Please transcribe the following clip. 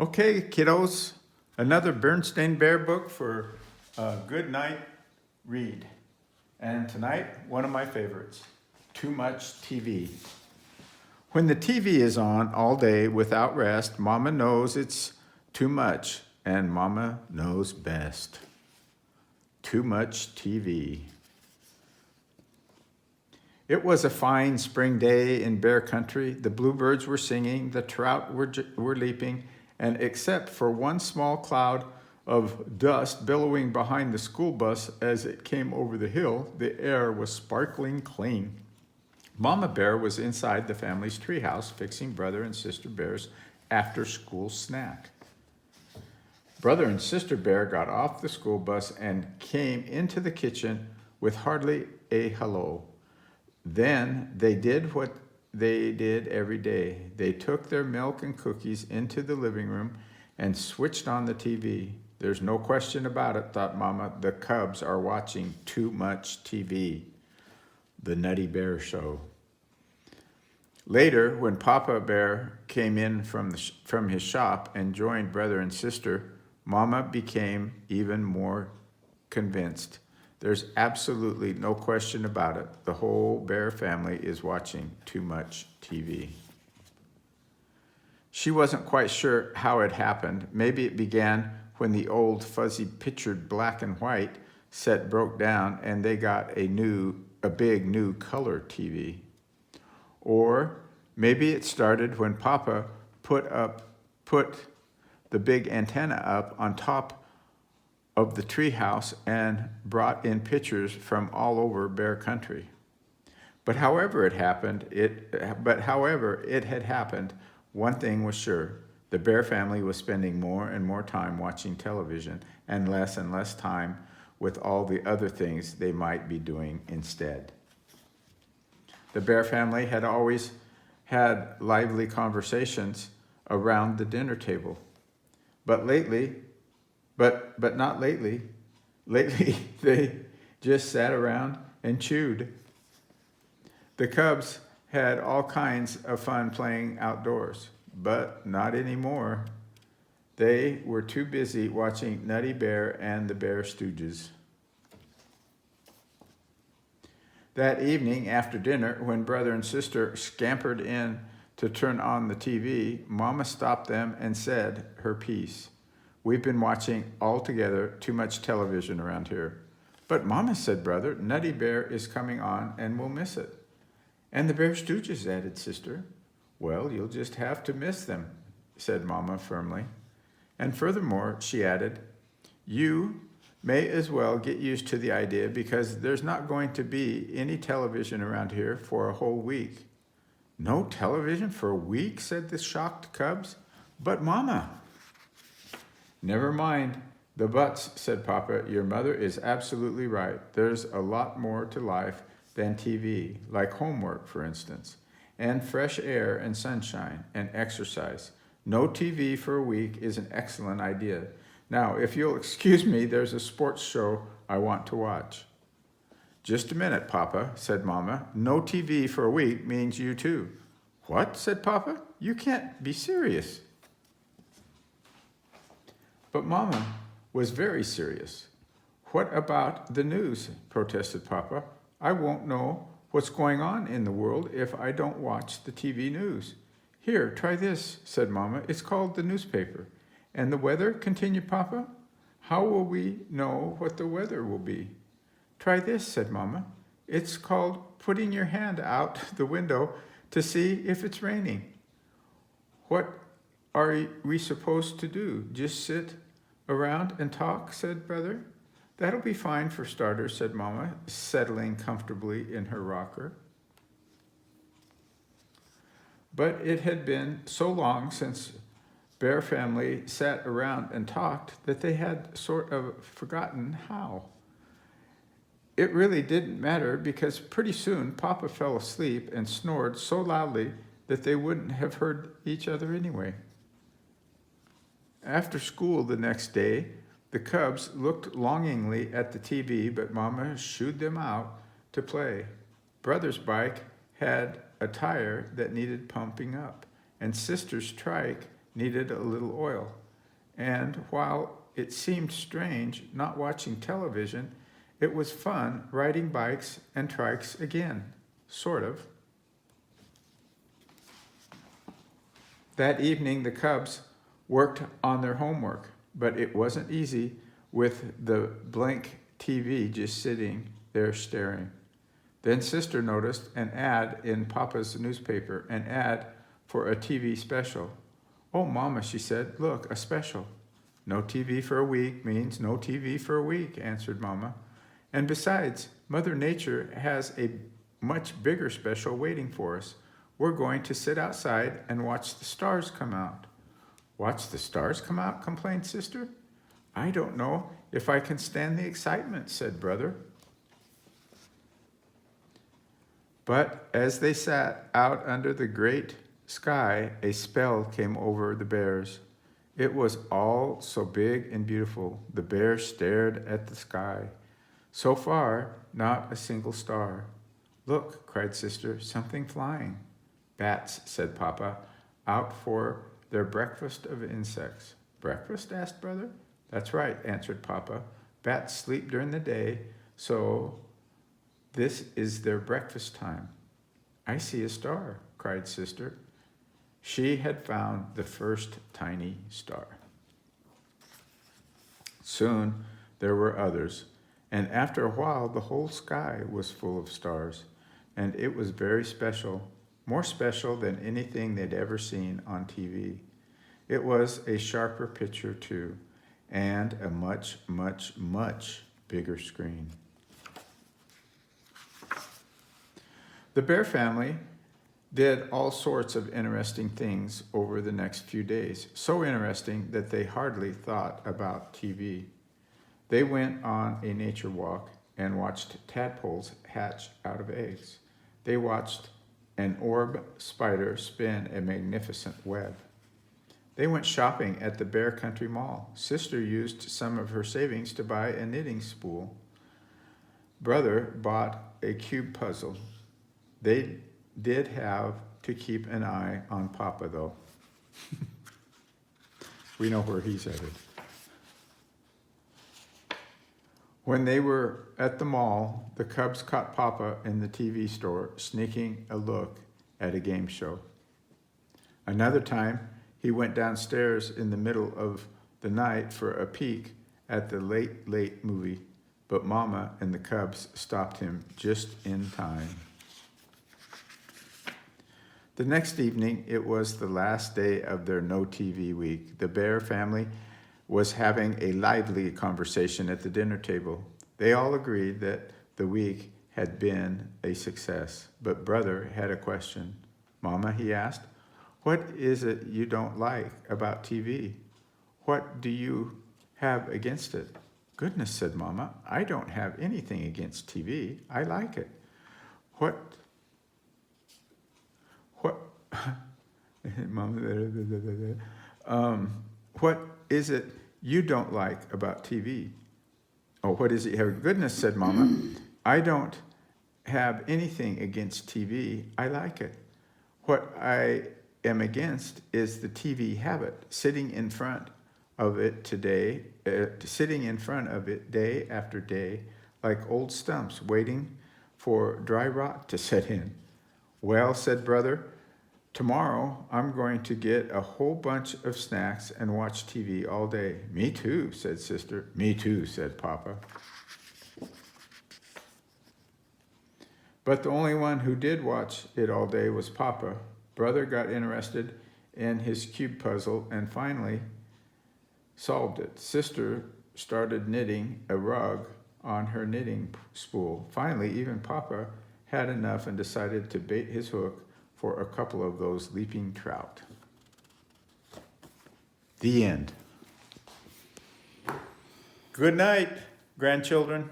Okay, kiddos, another Berenstain Bear book for a good night read. And tonight, one of my favorites, Too Much TV. When the TV is on all day without rest, Mama knows it's too much, and Mama knows best. Too much TV. It was a fine spring day in bear country. The bluebirds were singing, the trout were leaping, and except for one small cloud of dust billowing behind the school bus as it came over the hill, the air was sparkling clean. Mama Bear was inside the family's treehouse fixing Brother and Sister Bear's after-school snack. Brother and Sister Bear got off the school bus and came into the kitchen with hardly a hello. Then they did what they did every day. They took their milk and cookies into the living room and switched on the TV. There's no question about it, thought Mama. The cubs are watching too much TV. The Nutty Bear Show. Later, when Papa Bear came in from his shop and joined Brother and Sister, Mama became even more convinced. There's absolutely no question about it. The whole bear family is watching too much TV. She wasn't quite sure how it happened. Maybe it began when the old fuzzy pictured black and white set broke down and they got a big new color TV. Or maybe it started when Papa put the big antenna up on top of the treehouse and brought in pictures from all over bear country. But however it had happened, one thing was sure. The bear family was spending more and more time watching television and less time with all the other things they might be doing instead. The bear family had always had lively conversations around the dinner table. But not lately. Lately, they just sat around and chewed. The cubs had all kinds of fun playing outdoors, but not anymore. They were too busy watching Nutty Bear and the Bear Stooges. That evening after dinner, when Brother and Sister scampered in to turn on the TV, Mama stopped them and said her piece. We've been watching all together too much television around here. But Mama, said Brother, Nutty Bear is coming on and we'll miss it. And the Bear Stooges, added Sister. Well, you'll just have to miss them, said Mama firmly. And furthermore, she added, you may as well get used to the idea because there's not going to be any television around here for a whole week. No television for a week, said the shocked cubs. But Mama. Never mind the buts, said Papa. Your mother is absolutely right. There's a lot more to life than TV, like homework, for instance, and fresh air and sunshine and exercise. No TV for a week is an excellent idea. Now, if you'll excuse me, there's a sports show I want to watch. Just a minute, Papa, said Mama. No TV for a week means you too. What? Said Papa. You can't be serious. But Mama was very serious. What about the news? Protested Papa. I won't know what's going on in the world if I don't watch the TV news. Here, try this, said Mama. It's called the newspaper. And the weather? Continued Papa. How will we know what the weather will be? Try this, said Mama. It's called putting your hand out the window to see if it's raining. What are we supposed to do? Just sit around and talk, said Brother. That'll be fine for starters, said Mama, settling comfortably in her rocker. But it had been so long since Bear family sat around and talked that they had sort of forgotten how. It really didn't matter because pretty soon Papa fell asleep and snored so loudly that they wouldn't have heard each other anyway. After school the next day, the cubs looked longingly at the TV, but Mama shooed them out to play. Brother's bike had a tire that needed pumping up, and Sister's trike needed a little oil. And while it seemed strange not watching television, it was fun riding bikes and trikes again, sort of. That evening, the cubs worked on their homework, but it wasn't easy with the blank TV just sitting there staring. Then Sister noticed an ad in Papa's newspaper, an ad for a TV special. "Oh, Mama," she said, "look, a special." "No TV for a week means no TV for a week," answered Mama. "And besides, Mother Nature has a much bigger special waiting for us. We're going to sit outside and watch the stars come out." "Watch the stars come out?" complained Sister. "I don't know if I can stand the excitement," said Brother. But as they sat out under the great sky, a spell came over the bears. It was all so big and beautiful. The bears stared at the sky. So far, not a single star. "Look," cried Sister, "something flying." "Bats," said Papa, "out for their breakfast of insects." "Breakfast?" asked Brother. "That's right," answered Papa. "Bats sleep during the day, so this is their breakfast time." "I see a star," cried Sister. She had found the first tiny star. Soon there were others, and after a while the whole sky was full of stars, and it was very special, more special than anything they'd ever seen on TV. It was a sharper picture too, and a much, much, much bigger screen. The Bear family did all sorts of interesting things over the next few days, so interesting that they hardly thought about TV. They went on a nature walk and watched tadpoles hatch out of eggs. They watched an orb spider spin a magnificent web. They went shopping at the Bear Country Mall. Sister used some of her savings to buy a knitting spool. Brother bought a cube puzzle. They did have to keep an eye on Papa, though. We know where he's headed. When they were at the mall, the cubs caught Papa in the TV store, sneaking a look at a game show. Another time, he went downstairs in the middle of the night for a peek at the late movie, but Mama and the cubs stopped him just in time. The next evening, it was the last day of their no TV week. The Bear family was having a lively conversation at the dinner table. They all agreed that the week had been a success, but Brother had a question. "Mama," he asked, "what is it you don't like about TV? What do you have against it?" "Goodness," said Mama, "I don't have anything against TV. I like it." What what is it you don't like about TV? "Oh, what is it you have?" "Goodness," said Mama, "I don't have anything against TV. I like it. What I am against is the TV habit, sitting in front of it day after day, like old stumps waiting for dry rot to set in." "Well," said Brother, "tomorrow I'm going to get a whole bunch of snacks and watch TV all day." "Me too," said Sister. "Me too," said Papa. But the only one who did watch it all day was Papa. Brother got interested in his cube puzzle and finally solved it. Sister started knitting a rug on her knitting spool. Finally, even Papa had enough and decided to bait his hook for a couple of those leaping trout. The end. Good night, grandchildren.